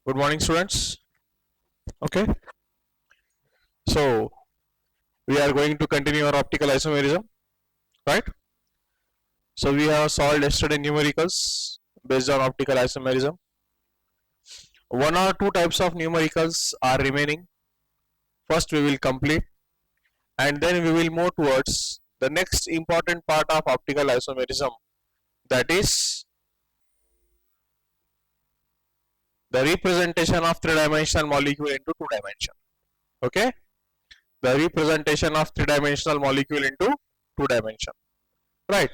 Good morning, students. Okay, so we are going to continue our optical isomerism, right? So we have solved yesterday numericals based on optical isomerism. One or two types of numericals are remaining. First, we will complete, and then we will move towards the next important part of optical isomerism, that is the representation of three-dimensional molecule into two-dimension. Okay, the representation of three-dimensional molecule into two-dimension. Right.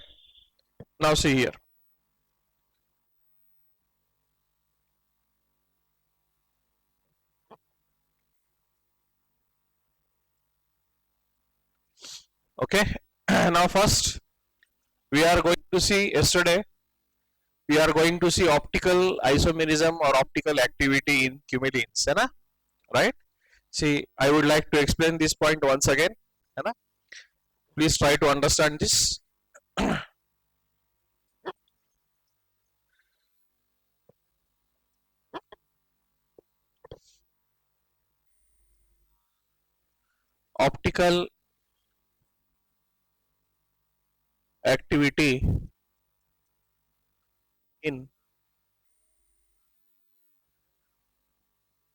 Now see here. Okay. Now first we are going to see yesterday we are going to see optical isomerism or optical activity in cumulines, है ना? Right? See, I would like to explain this point once again, है ना? Please try to understand this. Optical activity in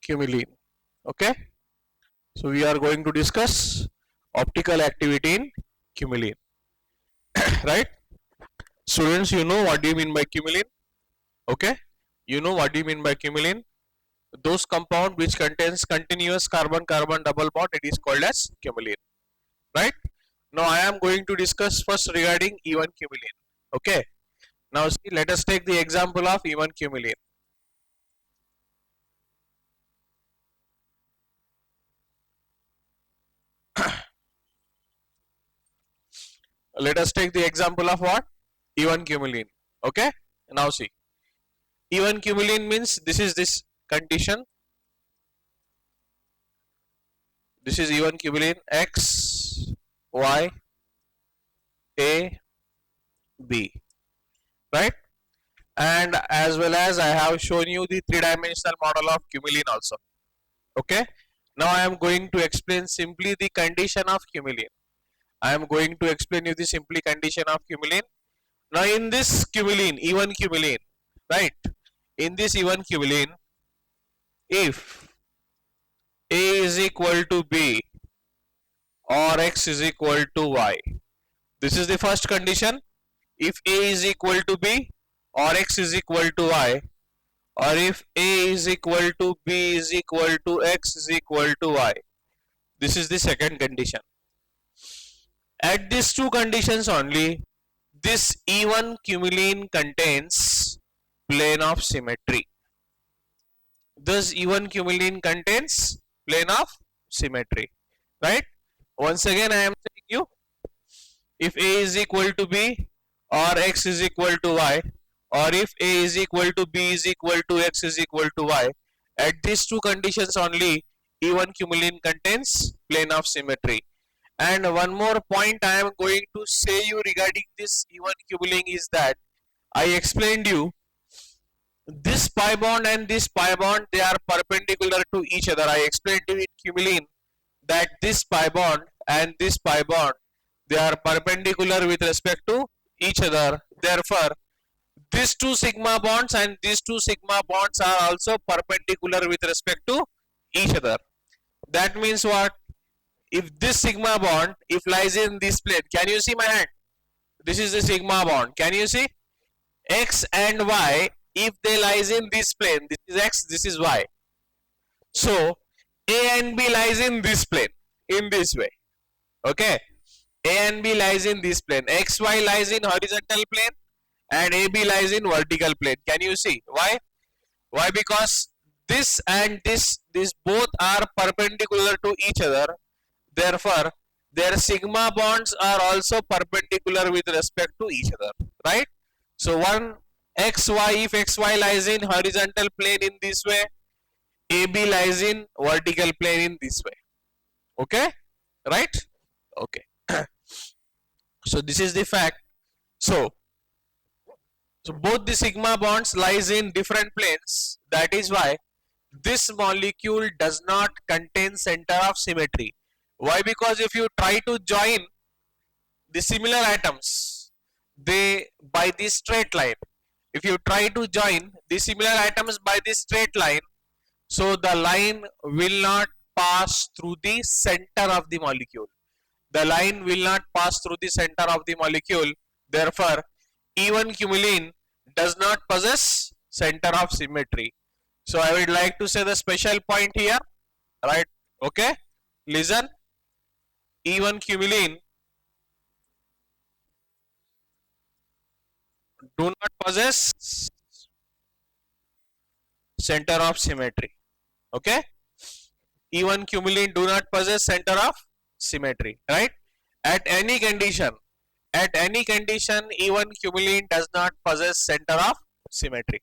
cumuline. Okay? So we are going to discuss optical activity in cumuline. Right? Students, you know what do you mean by cumuline? Okay? You know what do you mean by cumuline? Those compound which contains continuous carbon-carbon double bond, it is called as cumuline. Right? Now I am going to discuss first regarding E1 cumuline. Okay? Now see, let us take the example of E1 cumuline. Let us take the example of what? E1 cumuline. Okay? Now see. E1 cumuline means this is this condition. This is E1 cumuline X, Y, A, B. Right? And as well as I have shown you the three-dimensional model of cumuline also. Okay? Now I am going to explain simply the condition of cumuline. I am going to explain you the simply condition of cumuline. Now in this cumuline, E1 cumuline, right? In this E1 cumuline, if A is equal to B or X is equal to Y, this is the first condition. If A is equal to B or X is equal to Y, or if A is equal to B is equal to X is equal to Y, this is the second condition. At these two conditions only, this E1 cumuline contains plane of symmetry. Thus E1 cumuline contains plane of symmetry. Right? Once again I am saying you, if A is equal to B or X is equal to Y, or if A is equal to B is equal to X is equal to Y, at these two conditions only E1 cumuline contains plane of symmetry. And one more point I am going to say you regarding this E1 cumuline is that I explained you this pi bond and this pi bond, they are perpendicular to each other. I explained to you in cumuline that this pi bond and this pi bond, they are perpendicular with respect to each other. Therefore, these two sigma bonds and these two sigma bonds are also perpendicular with respect to each other. That means what? If this sigma bond, if lies in this plane, can you see my hand? This is the sigma bond. Can you see? X and Y, if they lies in this plane, this is X, this is Y. So A and B lies in this plane, in this way. Okay? A and B lies in this plane. XY lies in horizontal plane and AB lies in vertical plane. Can you see? Why? Why? Because this and this both are perpendicular to each other. Therefore, their sigma bonds are also perpendicular with respect to each other. Right? So one XY, if XY lies in horizontal plane in this way, AB lies in vertical plane in this way. Okay? Right? Okay. So this is the fact. So both the sigma bonds lies in different planes. That is why this molecule does not contain center of symmetry. Why? Because if you try to join the similar atoms, they by this straight line, if you try to join the similar atoms by this straight line, so the line will not pass through the center of the molecule. The line will not pass through the center of the molecule. Therefore, even cumulene does not possess center of symmetry. So I would like to say the special point here, right? Okay, listen. Even cumulene do not possess center of symmetry. Okay, even cumulene do not possess center of symmetry, right? At any condition, even cumulene does not possess center of symmetry.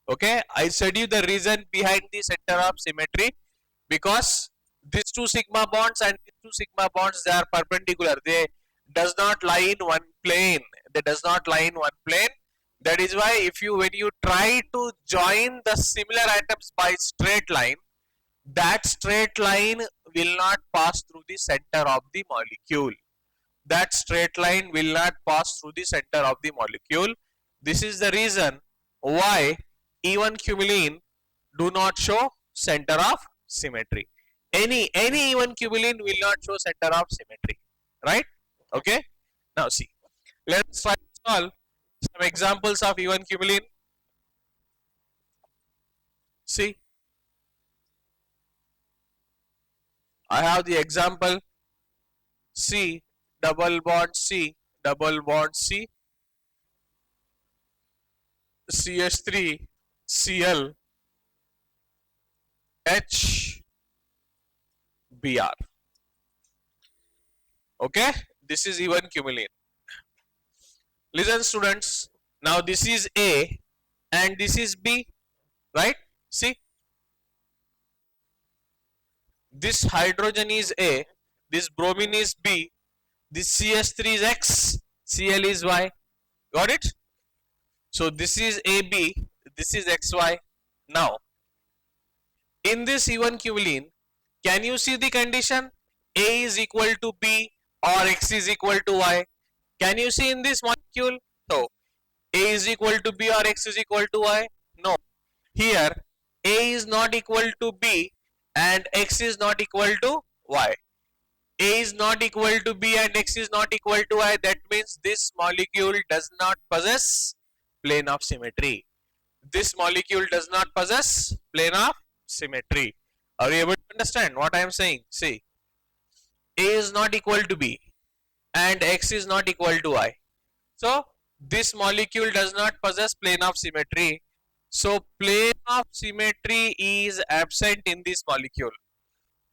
Okay, I said you the reason behind the center of symmetry, because these two sigma bonds and these two sigma bonds, they are perpendicular, they does not lie in one plane, they does not lie in one plane. That is why if you, when you try to join the similar atoms by straight line, that straight line will not pass through the center of the molecule. That straight line will not pass through the center of the molecule. This is the reason why even cumulene do not show center of symmetry. Any even cumulene will not show center of symmetry, right? Okay. Now see, let's try to solve some examples of even cumulene. See, I have the example C double bond C double bond C, CH3 Cl H Br. Okay, this is even cumulene. Listen students, now this is A and this is B, right? See, this hydrogen is A, this bromine is B, this CH3 is X, Cl is Y. Got it? So this is AB, this is XY. Now, in this even cumulene, can you see the condition? A is equal to B or X is equal to Y. Can you see in this molecule? So, A is equal to B or X is equal to Y? No. Here, A is not equal to B and X is not equal to Y. A is not equal to B and X is not equal to Y. That means this molecule does not possess plane of symmetry. This molecule does not possess plane of symmetry. Are you able to understand what I am saying? See, A is not equal to B and X is not equal to Y. So, this molecule does not possess plane of symmetry. So, plane of symmetry is absent in this molecule.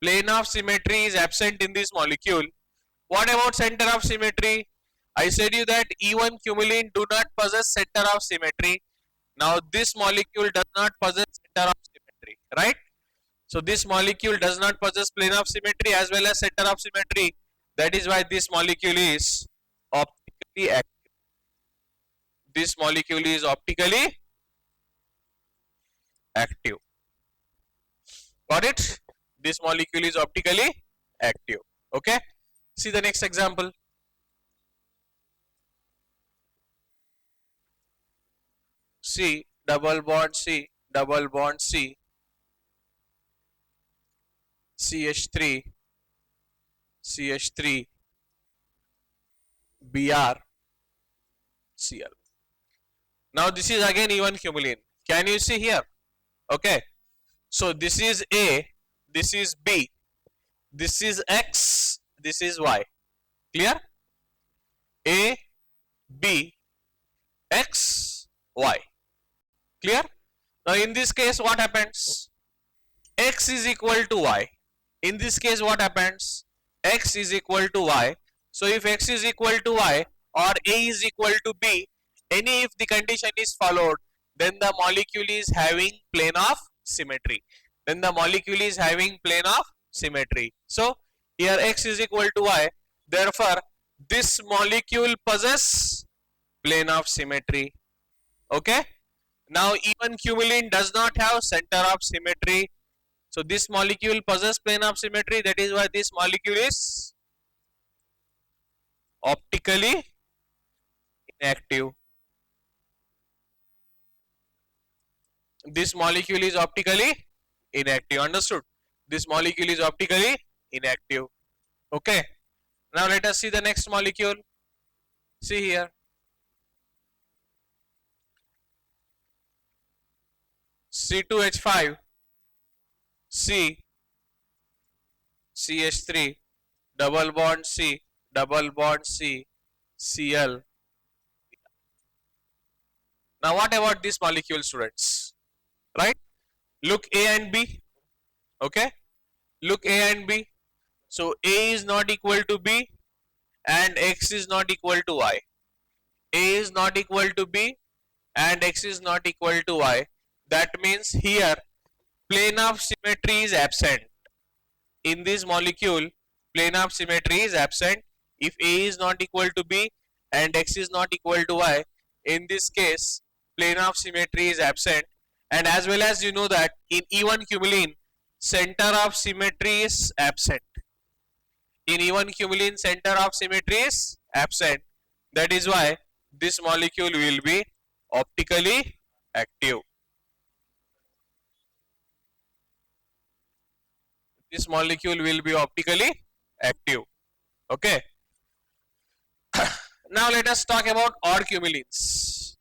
Plane of symmetry is absent in this molecule. What about center of symmetry? I said you that even cumulene do not possess center of symmetry. Now this molecule does not possess center of symmetry, right? So this molecule does not possess plane of symmetry as well as center of symmetry. That is why this molecule is optically active. This molecule is optically active. Got it? This molecule is optically active. Okay? See the next example. C double bond C double bond C, CH3 CH3 Br Cl. Now this is again even cumulene. Can you see here? Okay. So this is A, this is B, this is X, this is Y. Clear? A, B, X, Y. Clear? Now in this case what happens? X is equal to Y. In this case what happens? X is equal to Y. So if X is equal to Y or A is equal to B, any if the condition is followed, then the molecule is having plane of symmetry. Then the molecule is having plane of symmetry. So here X is equal to Y. Therefore, this molecule possesses plane of symmetry. Okay. Now even cumulin does not have center of symmetry, so this molecule possesses plane of symmetry, that is why this molecule is optically inactive. This molecule is optically inactive, understood? This molecule is optically inactive. Okay, now let us see the next molecule. See here, C2H5 C CH3 double bond C double bond C Cl. Now what about this molecule, students? Right? Look A and B. Okay? Look A and B. So A is not equal to B and X is not equal to Y. A is not equal to B and X is not equal to Y. That means here plane of symmetry is absent. In this molecule, plane of symmetry is absent. If A is not equal to B and X is not equal to Y, in this case, plane of symmetry is absent. And as well as you know that in E1 cumulin, center of symmetry is absent. In E1 cumulin, center of symmetry is absent. That is why this molecule will be optically active. This molecule will be optically active. Okay. Now let us talk about odd cumulins.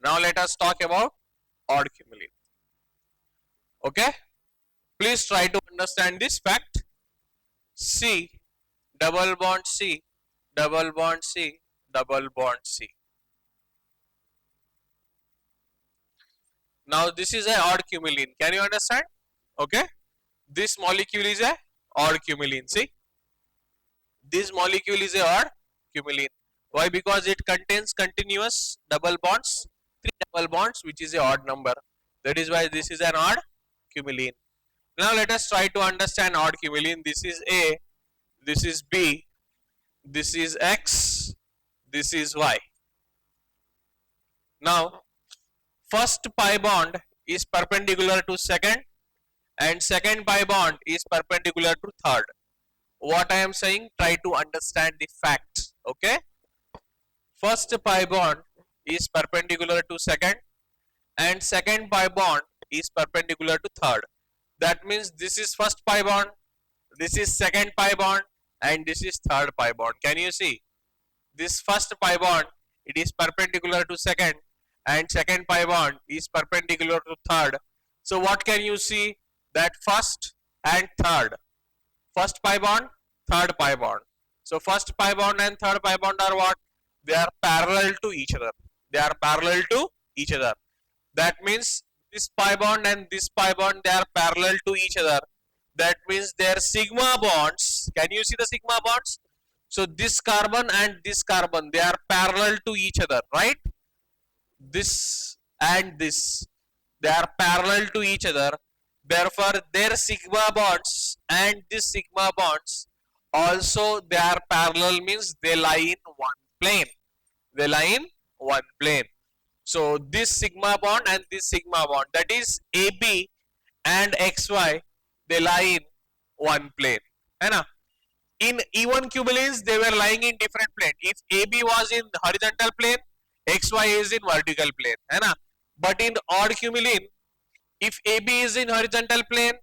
Now let us talk about odd cumulin. Okay. Please try to understand this fact. C double bond C double bond C double bond C. Now this is a odd cumulin. Can you understand? Okay. This molecule is a odd cumulin. See, this molecule is a odd cumulin. Why? Because it contains continuous double bonds, 3 double bonds, which is a odd number. That is why this is an odd cumulin. Now let us try to understand odd cumulin. This is A, this is B, this is X, this is Y. Now first pi bond is perpendicular to second and second pi bond is perpendicular to third. What I am saying, try to understand the facts. Okay, first pi bond is perpendicular to second and second pi bond is perpendicular to third. That means this is first pi bond, this is second pi bond and this is third pi bond. Can you see? This first pi bond, it is perpendicular to second and second pi bond is perpendicular to third. So what can you see? That first and third, first pi bond, third pi bond. So first pi bond and third pi bond are what? They are parallel to each other. They are parallel to each other. That means this pi bond and this pi bond, they are parallel to each other. That means their sigma bonds. Can you see the sigma bonds? So this carbon and this carbon, they are parallel to each other, right? This and this, they are parallel to each other. Therefore their sigma bonds and this sigma bonds also they are parallel, means they lie in one plane. They lie in one plane. So this sigma bond and this sigma bond, that is AB and XY, they lie in one plane. Right? In E1 cumulins, they were lying in different plane. If AB was in horizontal plane, XY is in vertical plane. Right? But in odd cumulin, if AB is in horizontal plane,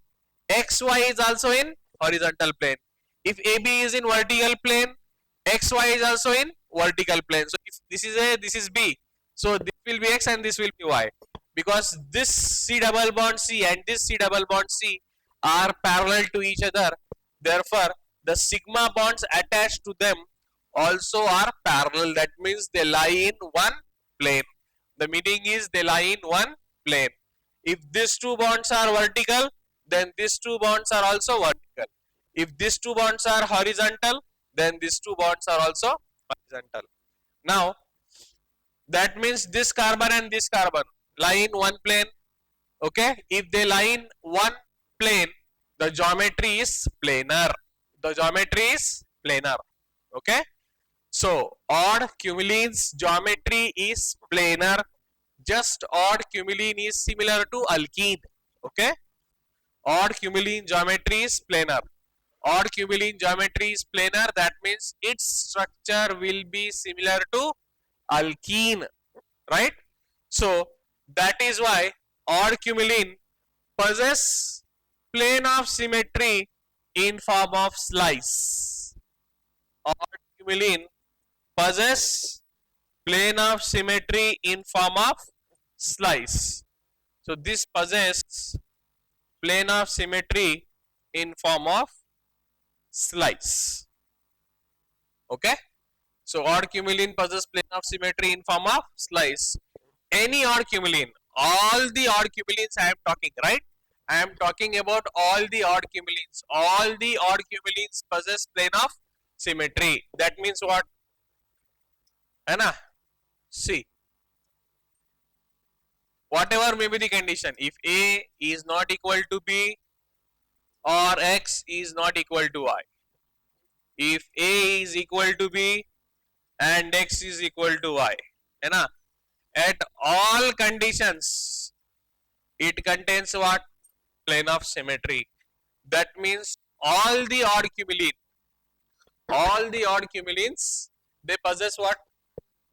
XY is also in horizontal plane. If AB is in vertical plane, XY is also in vertical plane. So if this is A, this is B. So this will be X and this will be Y. Because this C double bond C and this C double bond C are parallel to each other. Therefore, the sigma bonds attached to them also are parallel. That means they lie in one plane. The meaning is they lie in one plane. If these two bonds are vertical, then these two bonds are also vertical. If these two bonds are horizontal, then these two bonds are also horizontal. Now, that means this carbon and this carbon lie in one plane. Okay, if they lie in one plane, the geometry is planar. The geometry is planar. Okay, So odd cumulines geometry is planar. Just odd cumuline is similar to alkene. Okay. Odd cumuline geometry is planar. Odd cumuline geometry is planar. That means its structure will be similar to alkene. Right. So that is why odd cumuline possess plane of symmetry in form of slice. Odd cumuline possess plane of symmetry in form of slice. So this possesses plane of symmetry in form of slice. Okay. So odd cumuline possess plane of symmetry in form of slice. Any odd cumuline, all the odd cumulines I am talking, right? I am talking about all the odd cumulines. All the odd cumulines possess plane of symmetry. That means what? Anna, see, whatever may be the condition, if A is not equal to B or X is not equal to Y, if A is equal to B and X is equal to Y, Anna, at all conditions, it contains what? Plane of symmetry. That means all the odd cumulines, they possess what?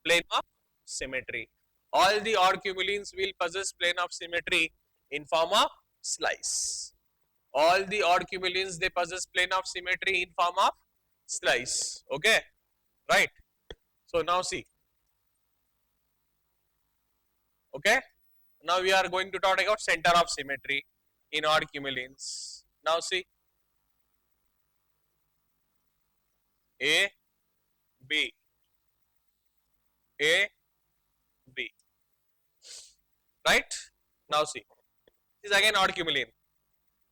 Plane of symmetry. All the odd cumulines will possess plane of symmetry in form of slice. All the odd cumulines, they possess plane of symmetry in form of slice. Okay, right? So now see. Okay, now we are going to talk about center of symmetry in odd cumulines. Now see, A, B, A, B, right? Now see, this is again odd cumuline.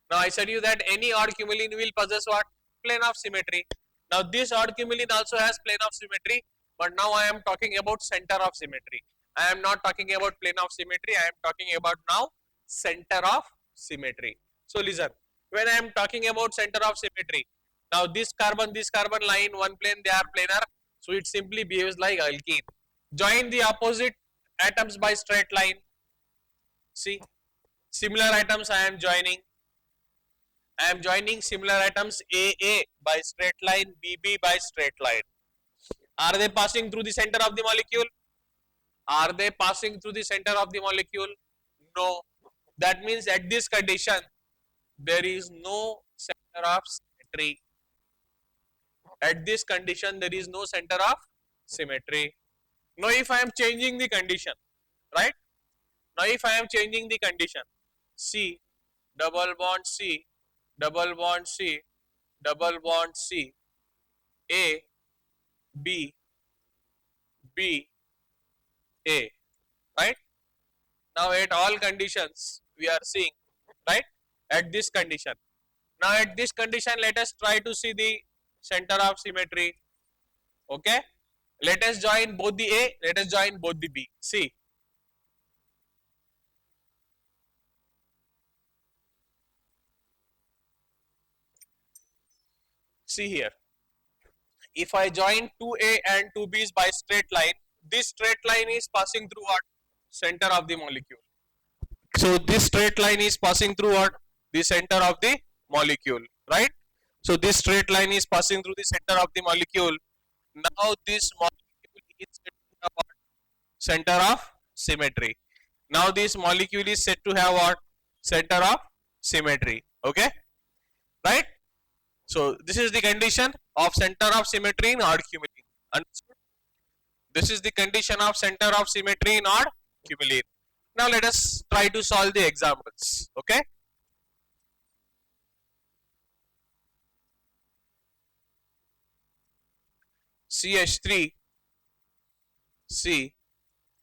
Now I said you that any odd cumuline will possess what? Plane of symmetry. Now this odd cumuline also has plane of symmetry, but now I am talking about center of symmetry. I am not talking about plane of symmetry, I am talking about now center of symmetry. So listen, when I am talking about center of symmetry, now this carbon line, one plane, they are planar, so it simply behaves like alkene. Join the opposite atoms by straight line. See, similar atoms I am joining. I am joining similar atoms AA by straight line, BB by straight line. Are they passing through the center of the molecule? Are they passing through the center of the molecule? No. That means at this condition, there is no center of symmetry. At this condition, there is no center of symmetry. Now, if I am changing the condition, right? Now, if I am changing the condition, C, double bond C, double bond C, double bond C, A, B, B, A, right? Now at all conditions we are seeing, right? At this condition. Now at this condition, let us try to see the center of symmetry. Okay? Let us join both the A, let us join both the B. See. See here. If I join 2A and 2B's by straight line, this straight line is passing through what? Center of the molecule. So this straight line is passing through what? The center of the molecule, right? So this straight line is passing through the center of the molecule. Now this molecule is said to have what? Center of symmetry. Now this molecule is said to have what? Center of symmetry. Okay, right? So this is the condition of center of symmetry in odd cumuline. Understood? This is the condition of center of symmetry in odd cumuline. Now let us try to solve the examples. Okay. CH3 C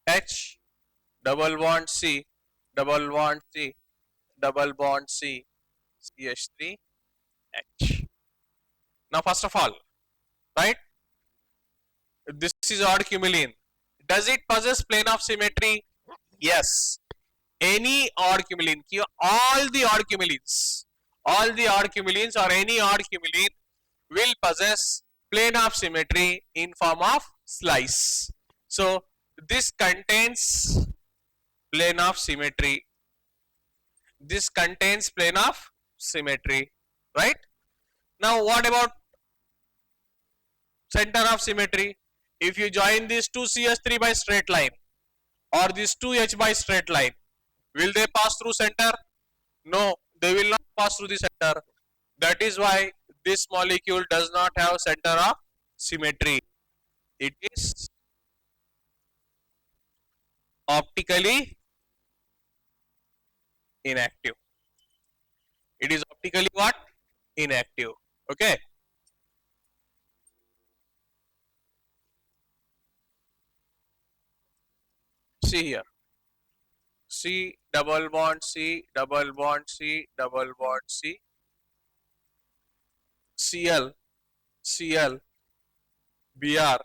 H double bond C double bond C double bond C CH3 H. Now first of all, right, this is odd cumuline. Does it possess plane of symmetry? Yes. Any odd cumuline, all the odd cumulines or any odd cumuline will possess plane of symmetry in form of slice. So this contains plane of symmetry. This contains plane of symmetry, right? Now what about center of symmetry? If you join these two CS3 by straight line or these two H by straight line, will they pass through center? No, they will not pass through the center. That is why this molecule does not have center of symmetry. It is optically inactive. It is optically what? Inactive. Okay. See here. C double bond C double bond C double bond C Cl Cl Br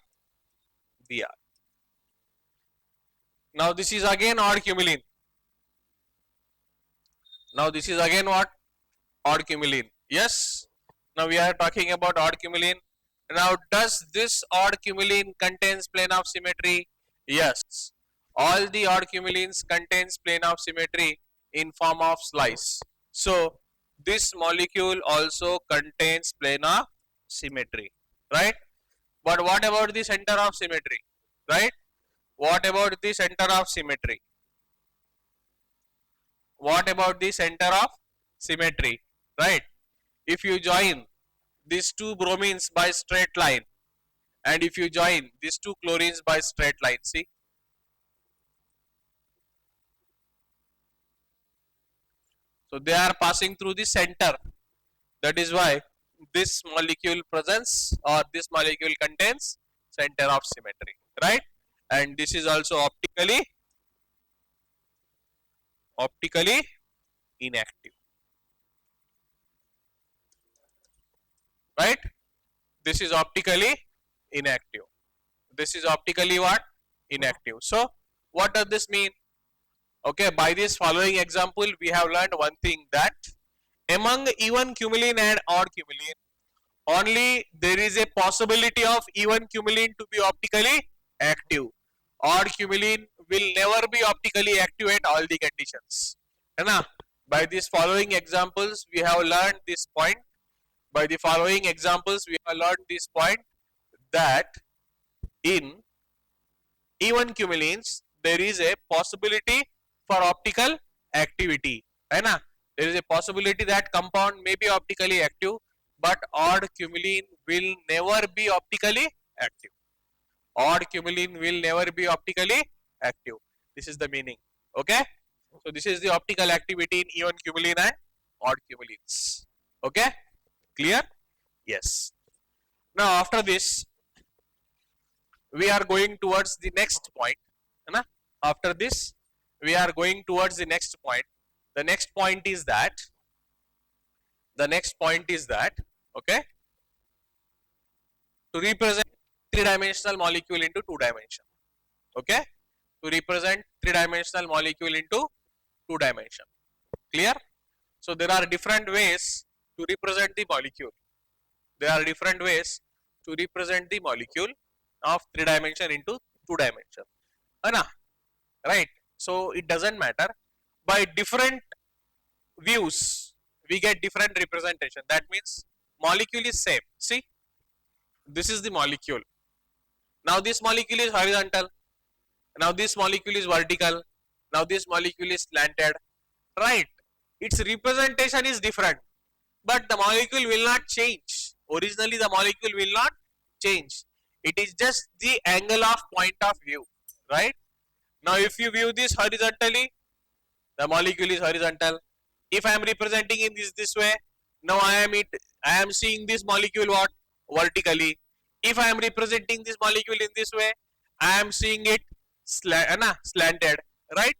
Br. Now this is again odd cumulene. Now this is again what? Odd cumulene. Yes. Now we are talking about odd cumulene. Now does this odd cumulene contains plane of symmetry? Yes. All the odd cumulenes contains plane of symmetry in form of slice. So this molecule also contains plane of symmetry, right? But what about the center of symmetry, right? What about the center of symmetry? What about the center of symmetry, right? If you join these two bromines by straight line and if you join these two chlorines by straight line, see, so they are passing through the center. That is why this molecule presents or this molecule contains center of symmetry, right? And this is also optically inactive, right? This is optically inactive. This is optically what? Inactive. So what does this mean? Okay, by this following example, we have learned one thing, that among even cumulene and odd cumulene, only there is a possibility of even cumulene to be optically active. Odd cumulene will never be optically active at all the conditions. Right? By these following examples, we have learned this point. By the following examples, we have learned this point, that in even cumulenes, there is a possibility for optical activity. Right? There is a possibility that compound may be optically active, but odd cumulene will never be optically active. Odd cumulene will never be optically active. This is the meaning. Okay. So this is the optical activity in even cumulene and odd cumulenes. Okay. Clear? Yes. Now after this, we are going towards the next point. After this, we are going towards the next point. The next point is that. Okay, to represent three-dimensional molecule into two dimension. Okay, to represent three-dimensional molecule into two dimension. Clear? So there are different ways to represent the molecule. There are different ways to represent the molecule of three dimension into two dimension. Right? So it doesn't matter. By different views, we get different representation. That means molecule is same. See, this is the molecule. Now this molecule is horizontal. Now this molecule is vertical. Now this molecule is slanted. Right? Its representation is different, but the molecule will not change. Originally the molecule will not change. It is just the angle of point of view. Right? Now if you view this horizontally, the molecule is horizontal. If I am representing in this way, now I am seeing this molecule what? Vertically. If I am representing this molecule in this way, I am seeing it slanted, right?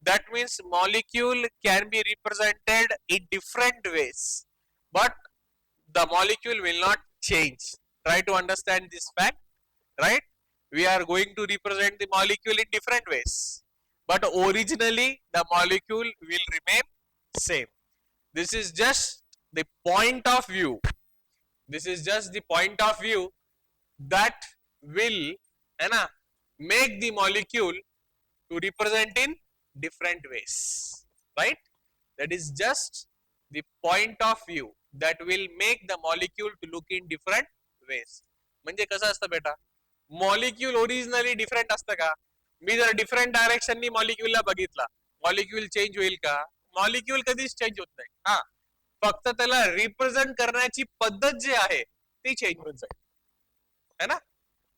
That means molecule can be represented in different ways, but the molecule will not change. Try to understand this fact, right? We are going to represent the molecule in different ways, but originally the molecule will remain same. This is just the point of view. This is just the point of view that will, है ना, make the molecule to represent in different ways, right? That is just the point of view that will make the molecule to look in different ways. म्हणजे कसं असतं बेटा, molecule originally different असतं का? मी जर different डायरेक्शननी मॉलिक्यूलला बघितला, मॉलिक्यूल चेंज होईल का? मॉलिक्यूल कधीच चेंज होत नाही. हा, फक्त त्याला रिप्रेझेंट करण्याची पद्धत जी आहे ती चेंज होत जाईल, है ना.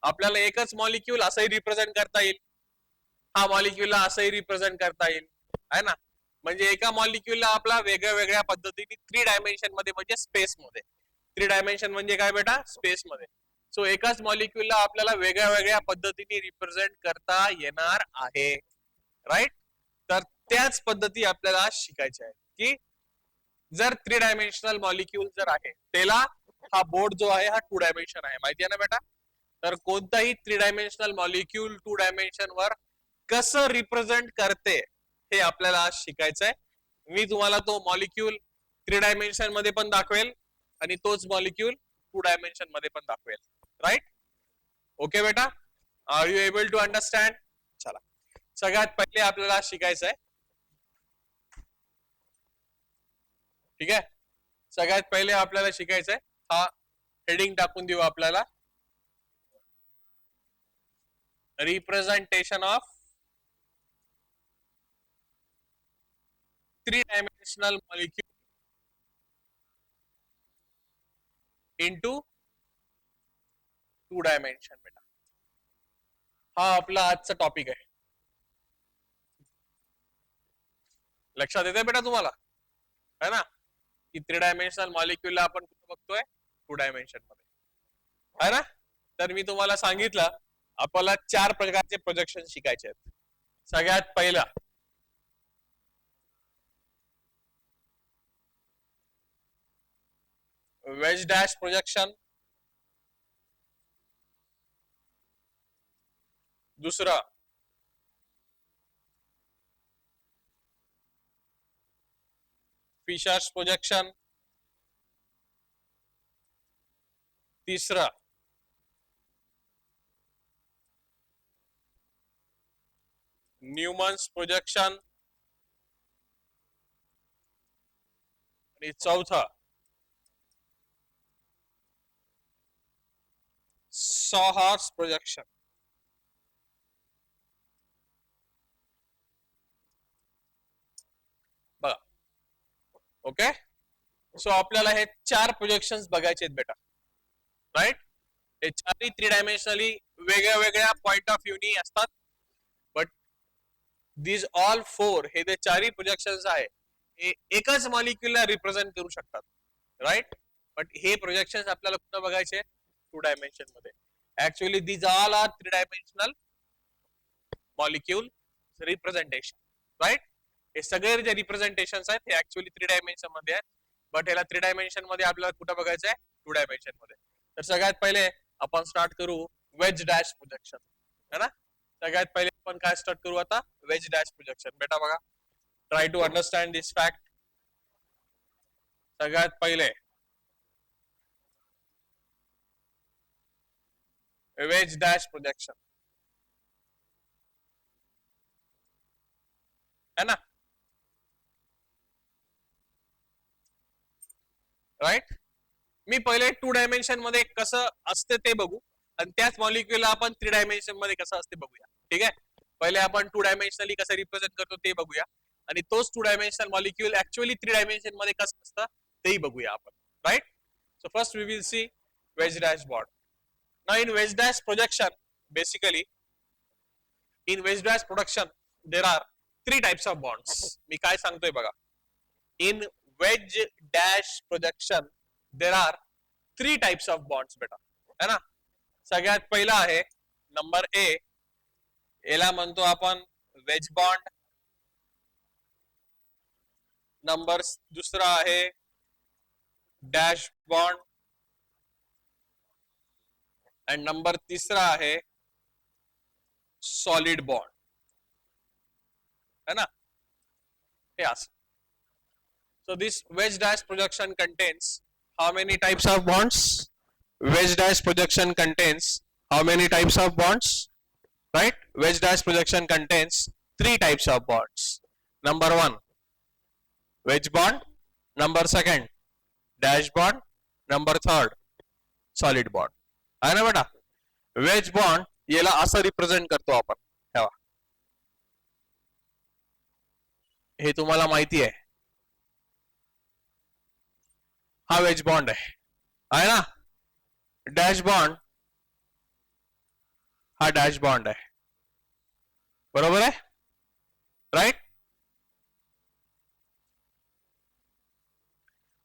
आपल्याला एकच मॉलिक्यूल असंही रिप्रेझेंट करता येईल, हा मॉलिक्यूलला असंही रिप्रेझेंट करता येईल, है ना. म्हणजे एका मॉलिक्यूलला आपला वेगळ्या वेगळ्या पद्धतीने 3 डायमेन्शन मध्ये म्हणजे स्पेस मध्ये, 3 डायमेन्शन म्हणजे काय बेटा, स्पेस मध्ये. सो एकाच मॉलिक्यूलला आपल्याला वेगळ्या वेगळ्या पद्धतीने रिप्रेझेंट करता येणार आहे, राईट. तर त्याच पद्धती आपल्याला शिकायच्या आहेत की जर 3 डायमेन्शनल मॉलिक्यूल जर आहे, त्याला हा बोर्ड जो आहे हा 2 डायमेन्शन आहे, माहिती आहे ना बेटा. तर कोणताही 3 डायमेन्शनल मॉलिक्यूल 2 डायमेन्शन वर कसं रिप्रेझेंट करते हे आपल्याला आज शिकायचं आहे. मी तुम्हाला तो मॉलिक्यूल 3 डायमेन्शन मध्ये पण दाखवेल आणि तोच मॉलिक्यूल 2 डायमेन्शन मध्ये पण दाखवेल, राईट. ओके बेटा, are you able to understand? चला, सगळ्यात पहिले आपल्याला शिकायचं आहे, ठीक आहे. सगळ्यात पहिले आपल्याला शिकायचं आहे, हा हेडिंग टाकून देऊ आपल्याला, representation of 3 dimensional molecule into 2 dimension. बेटा हा आपला आजचा टॉपिक आहे, लक्षात येते बेटा तुम्हाला, है ना, की 3 डायमेन्शनल मॉलिक्यूलला आपण कुठे बघतोय, 2 डायमेन्शन मध्ये, है ना. तर मी तुम्हाला सांगितलं आपल्याला 4 प्रकारचे प्रोजेक्शन शिकायचे आहेत. सगळ्यात पहिला वेज डॅश प्रोजेक्शन, दुसरा फिशर्स प्रोजेक्शन, तीसरा न्यूमन्स प्रोजेक्शन आणि चौथा सॉहर्स प्रोजेक्शन. बघा, ओके. सो आपल्याला हे 4 प्रोजेक्शन बघायचे आहेत बेटा, राईट. हे चारही 3 डायमेन्शनली वेगळ्या वेगळ्या पॉइंट ऑफ व्ह्यूनी असतात, बट दीज ऑल 4 हे जे चारही प्रोजेक्शन्स आहे हे एकच मॉलिक्यूलला रिप्रेझेंट करू शकतात, राईट. बट हे प्रोजेक्शन आपल्याला कुठं बघायचे, 2 डायमेन्शन मध्ये. Actually these all are 3 dimensional molecule representation, right. हे सगळे जे रिप्रेझेंटेशन आहेत हे ऍक्च्युअली 3 डायमेन्शन मध्ये आहेत, बट याला 3 डायमेन्शन मध्ये आपल्याला कुठं बघायचं आहे, 2 डायमेन्शन मध्ये. तर सगळ्यात पहिले आपण स्टार्ट करू वेज डॅश प्रोजेक्शन, है ना. सगळ्यात पहिले आपण काय स्टार्ट करू आता, वेज डॅश प्रोजेक्शन. बेटा बघा, try to understand this fact. सगळ्यात पहिले वेज डॅश प्रोजेक्शन, है ना, राईट. मी पहिले 2 डायमेन्शन मध्ये कसं असते ते बघू आणि त्याच मॉलिक्यूलला आपण 3 डायमेन्शन मध्ये कसं असते बघूया, ठीक आहे. पहिले आपण 2 डायमेन्शनली कसं रिप्रेझेंट करतो ते बघूया आणि तोच 2 डायमेन्शनल मॉलिक्यूल ऍक्च्युअली 3 डायमेन्शन मध्ये कसं असतं तेही बघूया आपण, right. So first we will see wedge dash bond. Now in wedge dash projection, basically in wedge dash production there are 3 types of bonds. मी काय सांगतोय बघा, in wedge dash projection there are 3 types of bonds बेटा, है ना. सगळ्यात पहिला आहे नंबर ए, याला म्हणतो आपण वेज बॉन्ड. नंबर दुसरा आहे डॅश बॉन्ड आणि नंबर तिसरा आहे सॉलिड बॉन्ड, है ना. हे असं. So this wedge dash projection contains how many types of bonds? wedge dash projection contains how many types of bonds? Right? Wedge dash projection contains 3 types of bonds. Number 1, wedge bond. Number 2, dash bond. Number 3, solid bond. आहे ना बेटा? Veg bond याला असं represent करतो आपण. ठेवा, हे तुम्हाला माहिती आहे. हा वेज बॉन्ड आहे ना. डॅश बॉन्ड हा डॅश बॉन्ड आहे, बरोबर आहे, राईट.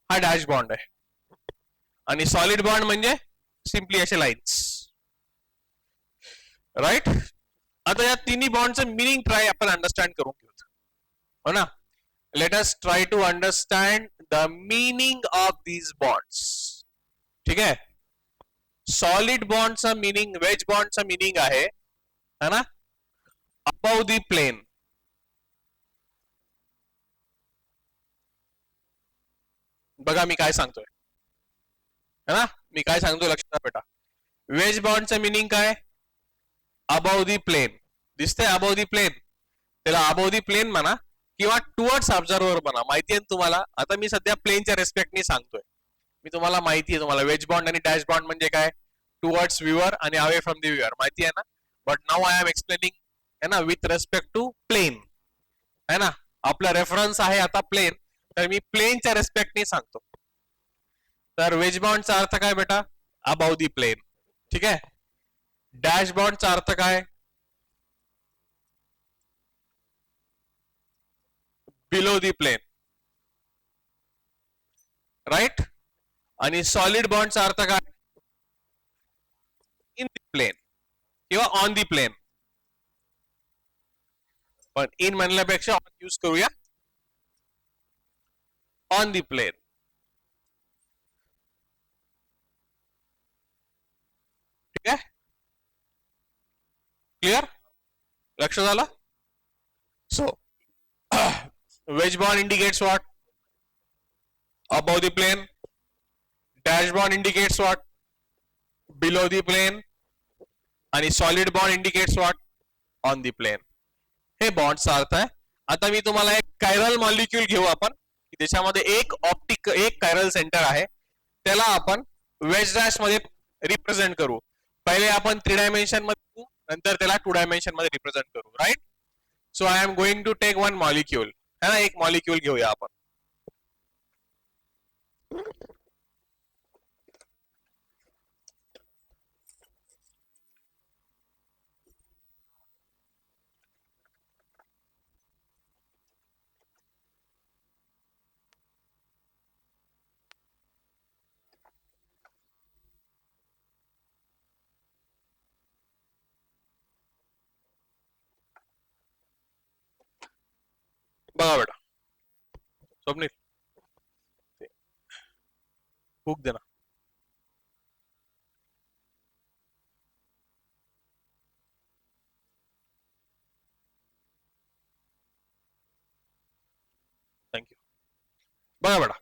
हा डॅश बॉन्ड आहे आणि सॉलिड बॉन्ड म्हणजे सिम्पली असे लाईन्स, राईट. आता या तिन्ही बॉन्डचं मिनिंग ट्राय आपण अंडरस्टँड करून घेऊ, हो ना. Let us try to understand the meaning of these bonds. ठीक आहे. सॉलिड बॉन्डचा मीनिंग, वेज बॉन्डचा मीनिंग आहे ना, अबव द प्लेन. बघा मी काय सांगतोय, है ना, मी काय सांगतोय लक्षात बेटा. वेज बॉन्डचं मीनिंग काय? Above the plane. दिसतंय अबव दी प्लेन, त्याला अबव दी प्लेन म्हणा किंवा टुवर्ड्स ऑब्झर्वर म्हणा. माहिती आहे तुम्हाला. आता मी सध्या प्लेनच्या रेस्पेक्टने सांगतोय. मी तुम्हाला माहिती आहे, तुम्हाला वेज बॉन्ड आणि डॅश बॉन्ड म्हणजे काय, टुवर्ड्स व्ह्यूअर आणि अवे फ्रॉम द व्ह्यूअर माहिती आहे ना. But now I am explaining, है ना, विथ रेस्पेक्ट टू प्लेन, है ना. आपला रेफरन्स आहे आता प्लेन, तर मी प्लेनच्या रेस्पेक्टने सांगतो. तर वेज बॉन्डचा अर्थ काय बेटा? Above the plane. ठीक आहे. डॅश बॉन्डचा अर्थ काय? Below the plane, right. आणि सॉलिड बॉन्डचा अर्थ काय? इन दी प्लेन किंवा ऑन दी प्लेन. पण इन म्हणल्यापेक्षा ऑन यूज करूया. On the plane. ठीक आहे. क्लिअर? लक्ष झालं? सो wedge bond indicates what? Above the plane. Dash bond indicates what? Below the plane. आणि solid bond indicates what? On the plane. हे बॉन्डचा अर्थ आहे. आता मी तुम्हाला एक कायरल मॉलिक्यूल घेऊ आपण, त्याच्यामध्ये एक कायरल सेंटर आहे, त्याला आपण वेज डॅश मध्ये रिप्रेझेंट करू. पहिले आपण 3 डायमेन्शन मध्ये, नंतर त्याला 2 डायमेन्शन मध्ये रिप्रेझेंट करू, right. So I am going to take one molecule, है ना. एक मॉलिक्यूल घेऊया आपण. बघा बेटा, स्वप्नील हुक देना. थँक्यू. बघा बेटा,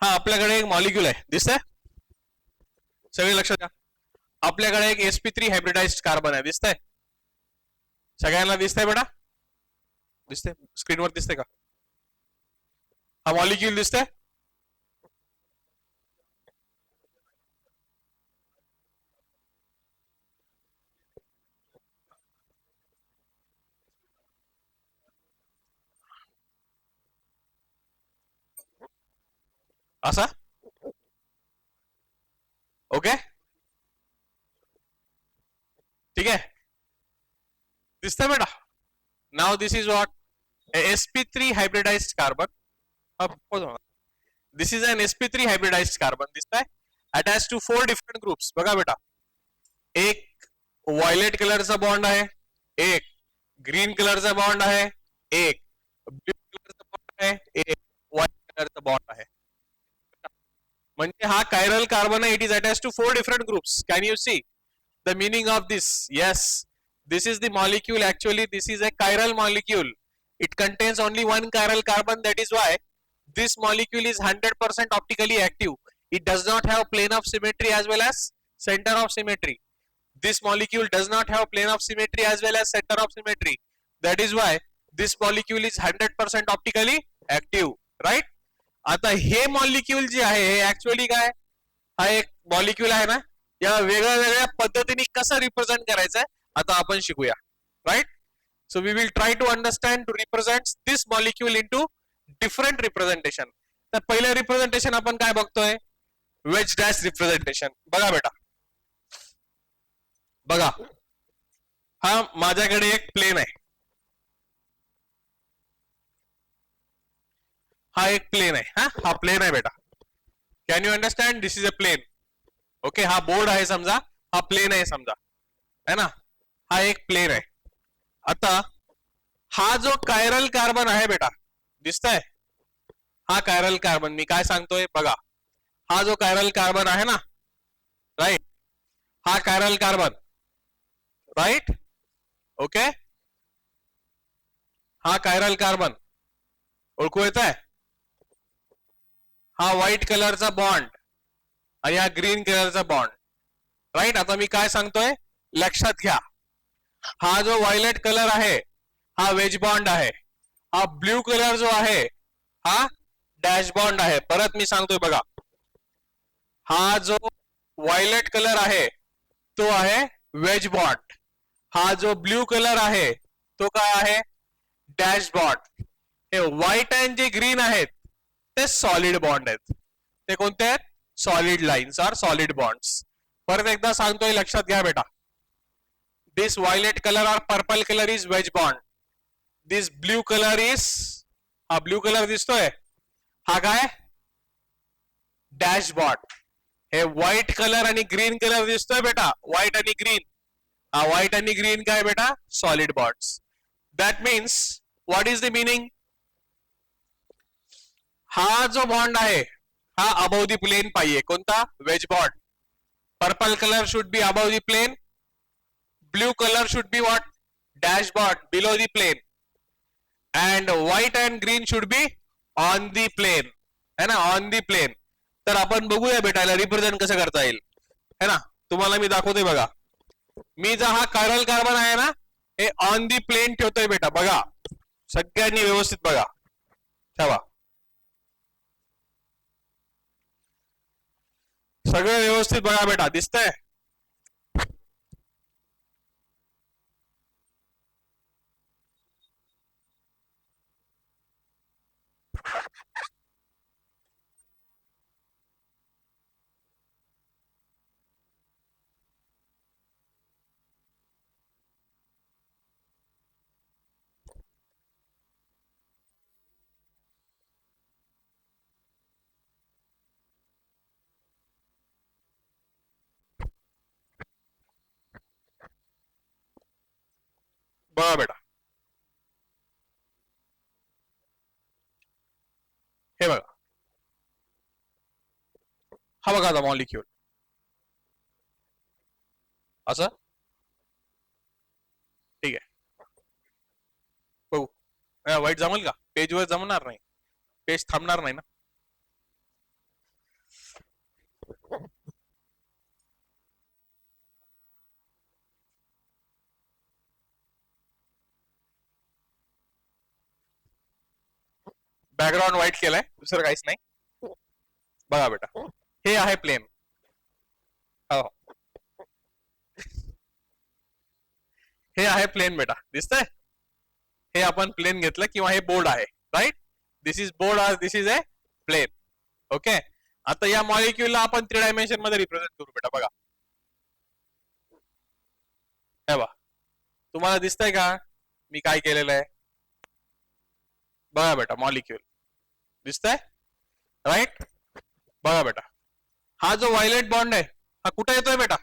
हा आपल्याकडे एक मॉलिक्यूल आहे, दिसतंय? सगळे लक्ष द्या. आपल्याकडे एक sp3 हायब्रिडाइज्ड कार्बन आहे, दिसतंय? सगळ्यांना दिसतंय बेटा? दिसतंय स्क्रीनवर? दिसतंय का हा मॉलिक्यूल? दिसतंय? असा? ओके, ठीक आहे. दिसतंय बेटा? Now this is what? sp3 hybridized carbon. This is an sp3 hybridized carbon. दिसतंय? Attached to 4 different groups. बघा बेटा, एक व्हायलेट कलरचा बॉन्ड आहे, एक ग्रीन कलरचा बॉन्ड आहे, एक ब्लू कलरचा बॉन्ड आहे, एक व्हाईट कलरचा बॉन्ड आहे. म्हणजे हा कायरल कार्बन आहे. It is attached to 4 different groups. Can you see the meaning of this? Yes, this is the molecule. Actually this is a chiral molecule. It contains only one chiral carbon. That is why this molecule is 100% optically active. It does not have plane of symmetry as well as center of symmetry. This molecule does not have plane of symmetry as well as center of symmetry. That is why this molecule is 100% optically active, right? आता हे molecule जे आहे हे actually काय, हा एक molecule आहे ना, या वेगळ्या वेगळ्या पद्धतीने कसं रिप्रेझेंट करायचं आता आपण शिकूया, right? So we will try to understand to represent this molecule into different representation. तर पहिलं रिप्रेझेंटेशन आपण काय बघतोय, वेज डॅश रिप्रेझेंटेशन. बघा बेटा, बघा, हा माझ्याकडे एक प्लेन आहे, हा एक प्लेन आहे, हा प्लेन आहे बेटा. Can you understand? This is a plane. Okay, हा बोर्ड आहे समजा, हा प्लेन आहे समजा, है ना, हा एक प्लेन आहे. आता हा जो कायरल कार्बन आहे बेटा, दिसतंय, हा कायरल कार्बन, मी काय सांगतोय बघा, हा जो कायरल कार्बन आहे ना, राईट, हा कायरल कार्बन, राईट, ओके, हा कायरल कार्बन ओळखू येत आहे, हा व्हाईट कलरचा बॉन्ड आणि हा ग्रीन कलरचा बॉन्ड, राईट. आता मी काय सांगतोय लक्षात घ्या, हा जो व्हायलेट कलर आहे हा वेज बॉन्ड आहे, हा ब्ल्यू कलर जो आहे हा डॅश बॉन्ड आहे. परत मी सांगतोय बघा, हा जो व्हायलेट कलर आहे तो आहे वेज बॉन्ड, हा जो ब्ल्यू कलर आहे तो काय आहे, डॅश बॉन्ड. हे व्हाईट आणि जे ग्रीन आहेत ते सॉलिड बॉन्ड आहेत. ते कोणते आहेत, solid lines are solid bonds. परत एकदा सांगतोय लक्षात घ्या बेटा, this violet colour or purple colour is wedge bond, this blue colour is, हा ब्ल्यू कलर दिसतोय हा काय, डॅश बॉन्ड. हे व्हाईट कलर आणि ग्रीन कलर दिसतोय बेटा, व्हाईट आणि ग्रीन, हा व्हाईट आणि ग्रीन काय बेटा, solid bonds. That means what is the meaning, हा जो बॉन्ड आहे हा अबव द प्लेन पाहिजे, कोणता, wedge bond. Purple colour should be above the plane, blue colour should be what, dash bond below the plane, and white and green should be on the plane, है ना, on the plane. तर आपण बघूया बेटा याला represent कसं करता येईल, है ना. तुम्हाला मी दाखवतोय बघा, मी जर हा कायरल कार्बन आहे ना हे ऑन दी प्लेन ठेवतोय बेटा, बघा सगळ्यांनी व्यवस्थित बघा, ठेवा सगळं व्यवस्थित बघा बेटा, दिसतंय, बघा बेटा, हे बघा, हा बघा आता मॉलिक्यूल असं, ठीक आहे, बघू व्हाईट जमेल का, पेजवर जमणार नाही, पेज थांबणार नाही ना. बॅकग्राऊंड व्हाईट केलाय, दुसरं काहीच नाही. बघा बेटा, हे आहे प्लेन, हो हे आहे प्लेन बेटा, दिसतंय, हे आपण प्लेन घेतलं किंवा हे बोर्ड आहे, right, this is board or this is a plane. Okay, आता या मॉलिक्यूलला आपण 3 डायमेन्शन मध्ये रिप्रेझेंट करू बेटा. बघा, हे बघा, तुम्हाला दिसतंय का मी काय केलेलं आहे, बघा बेटा मॉलिक्यूल दिसतंय, राईट. बघा बेटा, हा जो व्हायलेट बॉन्ड आहे हा कुठे येतोय बेटा,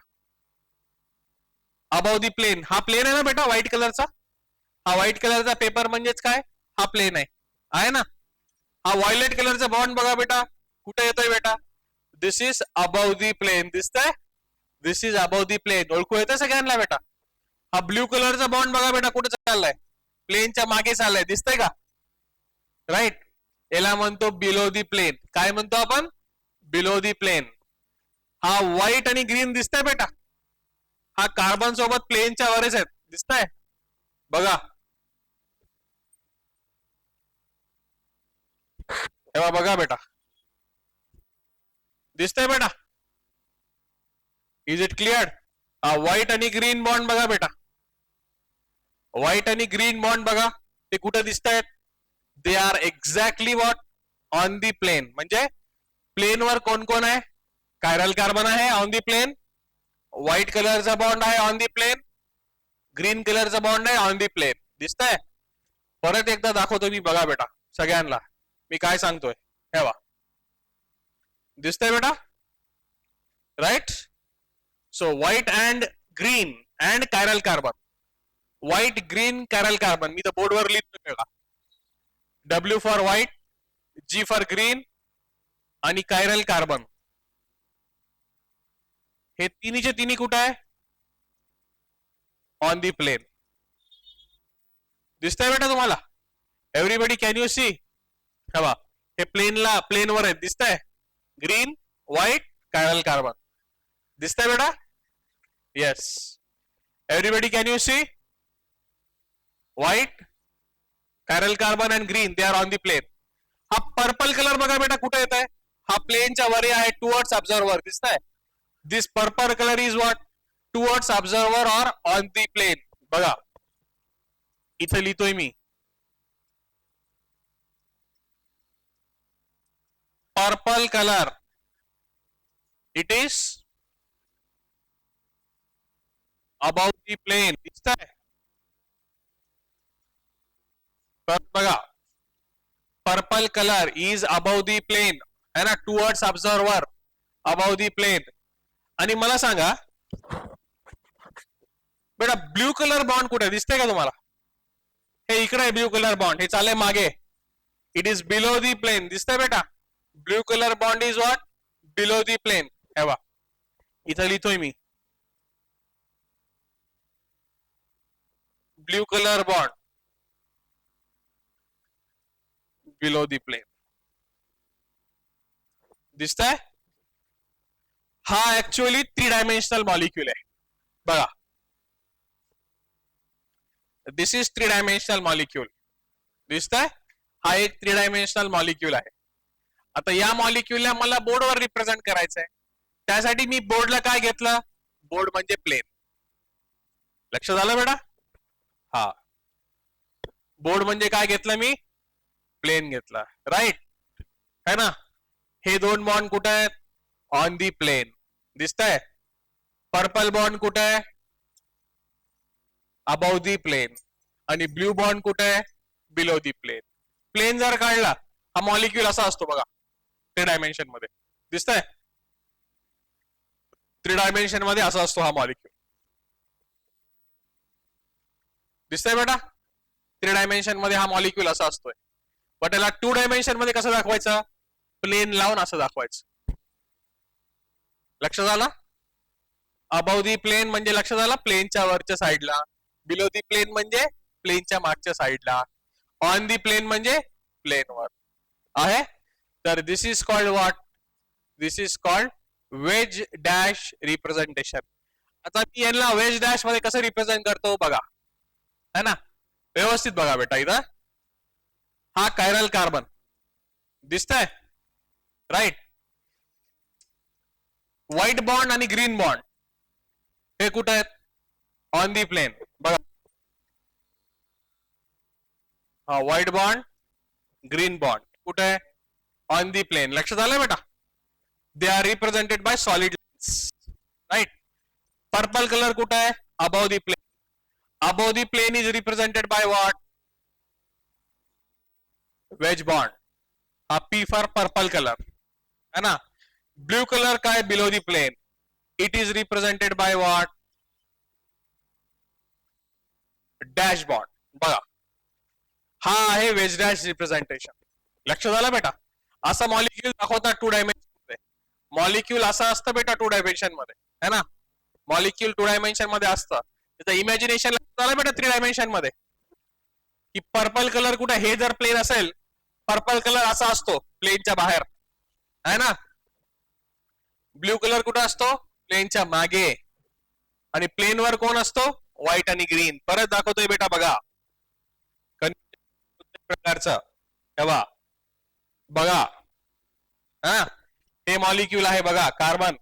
अबाव दी प्लेन. हा प्लेन आहे ना बेटा व्हाईट कलरचा, हा व्हाईट कलरचा पेपर म्हणजेच काय, हा प्लेन आहे ना. हा व्हायलेट कलरचा बॉन्ड बघा बेटा कुठे येतोय बेटा, this is above the plane, दिसतंय, this is above the plane, ओळखू येतंय सगळ्यांना बेटा. हा ब्ल्यू कलरचा बॉन्ड बघा बेटा कुठे चाललाय, प्लेनच्या मागे चाललाय, दिसतंय का, राईट. याला म्हणतो बिलो दी प्लेन, काय म्हणतो आपण, बिलो दी प्लेन. हा व्हाईट आणि ग्रीन दिसतंय बेटा, हा कार्बन सोबत प्लेनच्या वरच आहेत, दिसतंय बघा. तेव्हा बघा बेटा, दिसतंय बेटा, इज इट क्लिअर? हा व्हाईट आणि ग्रीन बॉन्ड बघा बेटा, व्हाईट आणि ग्रीन बॉन्ड बघा, ते कुठे दिसत आहेत? They are exactly what? On the plane. म्हणजे प्लेनवर कोण कोण आहे? कायरल कार्बन आहे ऑन दी प्लेन, व्हाईट कलरचा बॉन्ड आहे ऑन दी प्लेन, ग्रीन कलरचा बॉन्ड आहे ऑन दी प्लेन. दिसतंय? परत एकदा दाखवतो मी, बघा बेटा सगळ्यांना मी काय सांगतोय. ठेवा, दिसतंय बेटा? Right. So white and green and chiral carbon, white green chiral carbon, मी तर बोर्डवर लिहितोय बघा. W for white, G for green आणि कायरल कार्बन, हे तिन्हीचे तिन्ही कुठे आहे? On the plane. दिसतंय बेटा तुम्हाला? Everybody can you see? हवा, हे प्लेनवर आहेत, दिसतंय? Green, white, chiral carbon. दिसतंय बेटा? Yes. Everybody can you see? White, chiral carbon and green, they are on the plane. हा पर्पल कलर बघा बेटा कुठे येत आहे? हा प्लेनच्या वर आहे, टुवर्ड्स ऑब्झर्वर. दिसतंय? This purple colour is what? Towards observer or on the plane. बघा इथे लिहितोय मी, purple colour, it is about the plane. दिसतंय? बघा, purple colour is above the plane, है ना, towards observer, above the plane. आणि मला सांगा बेटा, ब्ल्यू कलर बॉन्ड कुठे दिसतंय का तुम्हाला? हे इकडे आहे ब्ल्यू कलर बॉन्ड, हे चाललंय मागे. It is below the plane. दिसतंय बेटा? Blue colour bond is what? Below the plane. हे बघा इथं लिहितोय मी, blue colour bond below the plane. दिसतंय? हा ऍक्च्युअली 3 डायमेन्शनल मॉलिक्यूल आहे बघा. This is 3 dimensional molecule. दिसतंय? हा एक 3 डायमेन्शनल मॉलिक्यूल आहे. आता या मॉलिक्यूलला मला बोर्डवर रिप्रेझेंट करायचंय, त्यासाठी मी बोर्डला काय घेतलं? बोर्ड म्हणजे प्लेन. लक्षात आलं बेटा? हा, बोर्ड म्हणजे काय घेतलं मी? प्लेन घेतला. राईट है ना? हे दोन बॉन्ड कुठे आहेत? On the plane. दिसतंय? पर्पल बॉन्ड कुठे आहे? Above the plane. आणि ब्ल्यू बॉन्ड कुठे आहे? Below the plane. प्लेन जर काढला, हा मॉलिक्यूल असा असतो बघा 3 डायमेन्शन मध्ये. दिसतंय? 3 डायमेन्शन मध्ये असा असतो हा मॉलिक्यूल. दिसतंय बेटा? 3 डायमेन्शन मध्ये हा मॉलिक्यूल असा असतोय. बट याला 2 डायमेन्शन मध्ये कसं दाखवायचं? प्लेन लावून असं दाखवायचं. लक्षात आला? अबाउ दी प्लेन म्हणजे लक्षात आला? प्लेनच्या वरच्या साईडला. बिलो दी प्लेन म्हणजे प्लेनच्या मागच्या साईडला. ऑन दी प्लेन म्हणजे प्लेनवर आहे. तर this is called what? This is called veg dash representation. आता मी यांना वेज डॅश मध्ये कसं रिप्रेझेंट करतो बघा, है ना? व्यवस्थित बघा बेटा. इथं हा कायरल कार्बन दिसतंय? राईट. व्हाईट बॉन्ड आणि ग्रीन बॉन्ड हे कुठे आहेत? On the plane. बघा, हा व्हाईट बॉन्ड, ग्रीन बॉन्ड कुठे आहे? On the plane. लक्षात आलं बेटा? They are represented by solid lines. Right. Purple colour कुठे आहे? Above the plane. Above the plane is represented by what? Wedge bond. हा पी फॉर पर्पल कलर, है ना? ब्ल्यू कलर काय? Below the plane. It is represented by what? Dash bond. बघा, हा आहे veg dash representation. लक्षात आलं बेटा? असा मॉलिक्यूल दाखवतात 2 डायमेन्शन मध्ये. मॉलिक्यूल असं असतं बेटा 2 डायमेन्शन मध्ये, है ना? मॉलिक्यूल 2 डायमेन्शन मध्ये असतं. त्याचं इमॅजिनेशन झालं बेटा 3 डायमेन्शन मध्ये, की पर्पल कलर कुठे? हे जर प्लेन असेल, पर्पल कलर असा असतो प्लेनच्या बाहेर, है ना? ब्ल्यू कलर कुठं असतो? प्लेनच्या मागे. आणि प्लेनवर कोण असतो? व्हाईट आणि ग्रीन. परत दाखवतोय बेटा बघा, प्रकारचं तेव्हा बघा. हा, हे मॉलिक्यूल आहे बघा, कार्बन.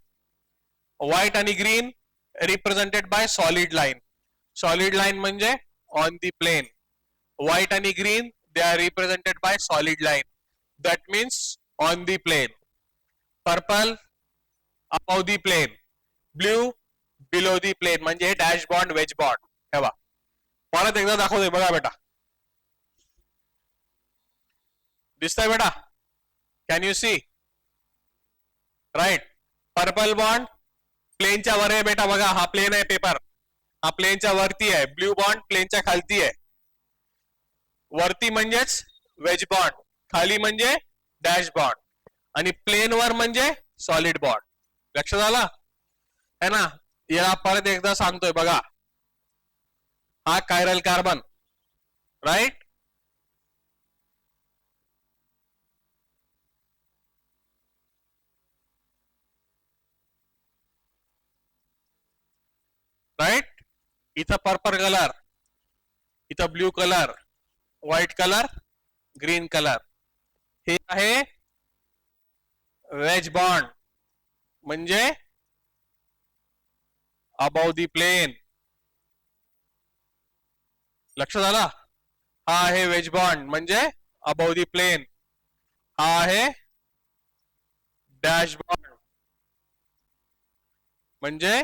व्हाईट आणि green represented by solid line. Solid line म्हणजे ऑन दी प्लेन. व्हाईट आणि green they are represented by solid line. That means on the plane. Purple above the plane. Blue below the plane. म्हणजे dash bond, wedge bond. ठेवा. परत एकदा दाखवतोय बघा बेटा. दिसतंय बेटा? Can you see? Right. Purple bond प्लेनच्या वर आहे बेटा बघा. हा प्लेन आहे पेपर. हा प्लेनच्या वरती आहे. ब्ल्यू बॉन्ड प्लेनच्या खालती आहे. वरती म्हणजेच वेज बॉन्ड, खाली म्हणजे डॅश बॉन्ड, आणि प्लेन वर म्हणजे सॉलिड बॉन्ड. लक्षात आला है ना? याला परत एकदा सांगतोय बघा. हा कायरल कार्बन, राईट. राईट. इथं पर्पल कलर, इथं blue colour, white colour, green colour. हे आहे वेज बॉन्ड, म्हणजे अबाव दी प्लेन. लक्षात आला? हा आहे वेज बॉन्ड म्हणजे अबाव दी प्लेन. हा आहे डॅश बॉन्ड म्हणजे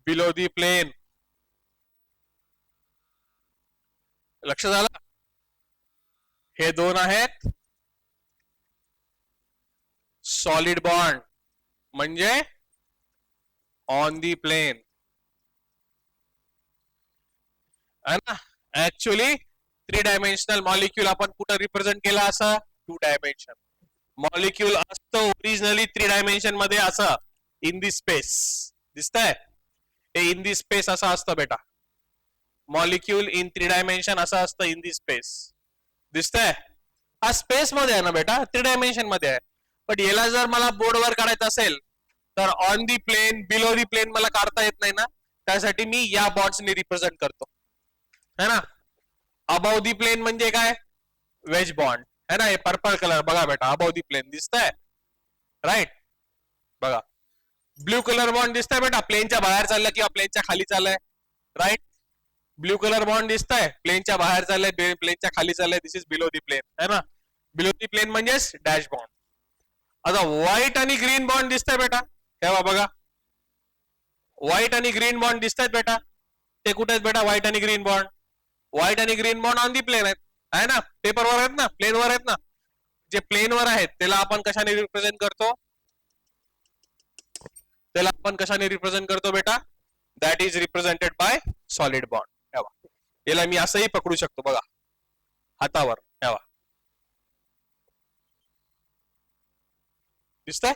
बिलो दी प्लेन. लक्षात आला? हे दोन आहेत सॉलिड बॉन्ड म्हणजे ऑन दी प्लेन. है ना? ऍक्च्युअली 3 डायमेन्शनल मॉलिक्यूल आपण कुठं रिप्रेझेंट केला असं? 2 डायमेन्शन. मॉलिक्यूल असतं ओरिजिनली 3 डायमेन्शन मध्ये असं, इन दी स्पेस. दिसतंय? हे इन दी स्पेस असं असतं बेटा. मॉलिक्यूल इन 3 डायमेन्शन असं असतं, इन दी स्पेस. दिसतंय? हा स्पेस मध्ये आहे ना बेटा, 3 डायमेन्शन मध्ये आहे. पण याला जर मला बोर्डवर काढायचं असेल तर on the plane, below the plane मला काढता येत नाही ना. त्यासाठी मी या बॉन्ड्सनी रिप्रेझेंट करतो, है ना. अबाव दी प्लेन म्हणजे काय? वेज बॉन्ड, है ना. हे पर्पल कलर बघा बेटा, अबाव दी प्लेन दिसतंय, राईट. बघा ब्ल्यू कलर बॉन्ड दिसतंय बेटा, प्लेनच्या बाहेर चाललंय किंवा प्लेनच्या खाली चाललंय, राईट. ब्ल्यू कलर बॉन्ड दिसतंय, प्लेनच्या बाहेर चाललंय, प्लेनच्या खाली चाललंय. This is below the plane, है ना. बिलो दी प्लेन म्हणजेच डॅश बॉन्ड. आता व्हाईट आणि ग्रीन बॉन्ड दिसतंय बेटा, तेव्हा बघा. व्हाईट आणि ग्रीन बॉन्ड दिसतायत बेटा. ते कुठे आहेत बेटा व्हाईट आणि ग्रीन बॉन्ड? व्हाईट आणि green bond on the plane आहेत, आहे ना. पेपरवर आहेत ना, प्लेनवर आहेत ना. जे प्लेनवर आहेत त्याला आपण कशाने रिप्रेझेंट करतो? त्याला आपण कशाने रिप्रेझेंट करतो बेटा? That is represented by solid bond. ठेवा. याला मी असंही पकडू शकतो बघा, हातावर. ठेवा. दिसतंय?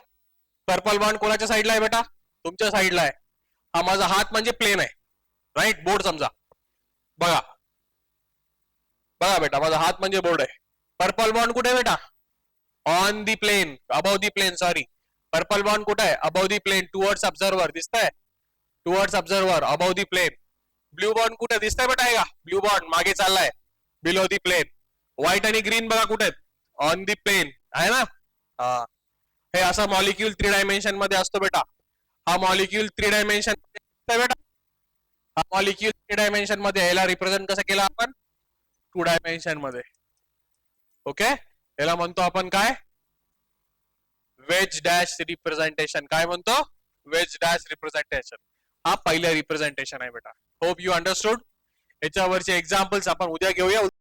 पर्पल बॉन्ड कोणाच्या साईडला आहे बेटा? तुमच्या साईडला आहे. हा माझा हात म्हणजे प्लेन आहे, राईट. बोर्ड समजा. बघा बघा बेटा, माझा हात म्हणजे बोर्ड आहे. पर्पल बॉन्ड कुठे आहे बेटा? On the plane, above the plane, sorry. Purple bond कुठे आहे? Above the plane, towards observer. दिसतंय? Towards observer, above the plane. Blue bond कुठे दिसतंय बेटा? आहे का ब्ल्यू बॉन्ड? मागे चाललाय, बिलो दी प्लेन. व्हाईट आणि ग्रीन बघा कुठे आहेत? ऑन दी प्लेन, आहे ना. हा, हे असा मॉलिक्यूल 3 डायमेन्शन मध्ये असतो बेटा. हा मॉलिक्यूल 3 डायमेन्शन बेटा. हा मॉलिक्यूल 3 डायमेन्शन मध्ये, याला रिप्रेझेंट कसं केलं आपण? 2 डायमेन्शन मध्ये. ओके, याला म्हणतो आपण काय? Wedge dash representation. काय म्हणतो? Wedge dash representation. हा पहिलं रिप्रेझेंटेशन आहे बेटा. Hope you understood. याच्यावरचे एक्झाम्पल्स आपण उद्या घेऊया.